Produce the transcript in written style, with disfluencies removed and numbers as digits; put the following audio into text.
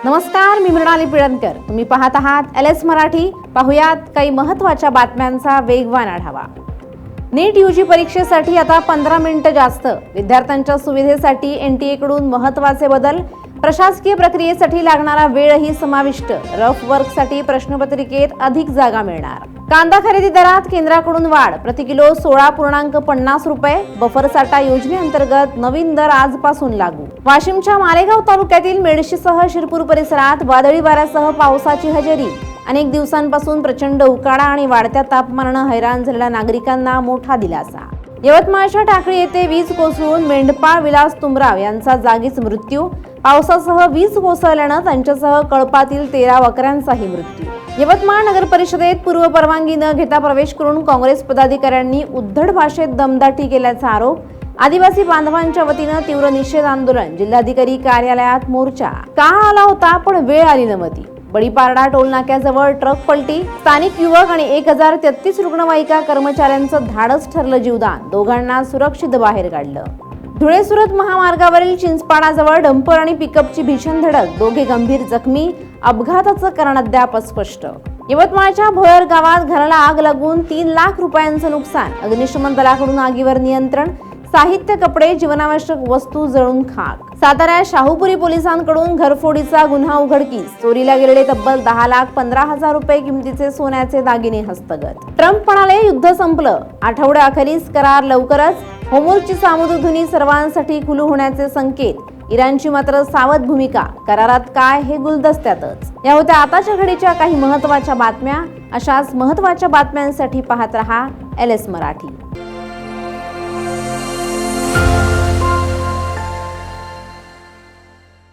नमस्कार, मी मृणाली पिळणकर. तुम्ही पाहत आहात LS मराठी. पाहुयात काही महत्त्वाच्या बातम्यांचा वेगवान आढावा. नीट यूजी परीक्षेसाठी आता 15 मिनिटं जास्त. विद्यार्थ्यांच्या सुविधेसाठी NTA कडून महत्त्वाचे बदल. प्रशासकीय प्रक्रियेसाठी लागणारा वेळही समाविष्ट. रफ वर्कसाठी प्रश्नपत्रिकेत अधिक जागा मिळणार. कांदा खरेदी दरात केंद्राकडून वाढ. प्रति किलो 16.50 रुपये. बफर साठा योजनेअंतर्गत नवीन दर आजपासून लागू. वाशिमच्या मालेगाव तालुक्यातील मेडशीसह शिरपूर परिसरात वादळी वाऱ्यासह पावसाची हजेरी. अनेक दिवसांपासून प्रचंड उकाडा आणि वाढत्या तापमानाने हैराण झालेल्या नागरिकांना मोठा दिलासा. यवतमाळच्या टाकळी येथे वीज कोसळून मेंढपाळ विलास तुमराव यांचा जागीच मृत्यू. पावसासह वीज कोसळल्यानं त्यांच्यासह कळपातील 13 वकरांचाही मृत्यू. यवतमाळ नगर परिषदेत पूर्व परवानगी न घेता प्रवेश करून काँग्रेस पदाधिकाऱ्यांनी उद्धट भाषेत दमदाटी केल्याचा आरोप. आदिवासी बांधवांच्या वतीनं तीव्र निषेध आंदोलन. जिल्हाधिकारी कार्यालयात मोर्चा. काळ आला होता पण वेळ आली नव्हती. बडीपारडा टोल नाक्याजवळ ट्रक पलटी. स्थानिक युवक आणि 1033 रुग्णवाहिका कर्मचाऱ्यांचं धाडस ठरलं जीवदान. दोघांना सुरक्षित बाहेर काढलं. धुळे सुरत महामार्गावरील चिंचपाडाजवळ डंपर आणि पिकअपची भीषण धडक. दोघे गंभीर जखमी. अपघाताचं कारण अद्याप अस्पष्ट. यवतमाळच्या भोयर गावात घराला आग लागून 3 लाख रुपयांचं नुकसान. अग्निशमन दलाकडून आगीवर नियंत्रण. साहित्य, कपडे, जीवनावश्यक वस्तू जळून खाक. साताऱ्यात शाहूपुरी पोलिसांकडून घरफोडीचा गुन्हा उघडकीस. चोरीला गेलेले तब्बल 10,15,000 रुपये किमतीचे सोन्याचे दागिने हस्तगत. ट्रम्प म्हणाले युद्ध संपलं. आठवड्याअखेरीस करार लवकरच. होर्मुझची सामुद्रधुनी सर्वांसाठी खुली होण्याचे संकेत. इराणची मात्र सावध भूमिका. करारात काय हे गुलदस्त्यातच. या होत्या आताच्या घडीच्या काही महत्त्वाच्या बातम्या. अशाच महत्त्वाच्या बातम्यांसाठी पाहत रहा LS मराठी.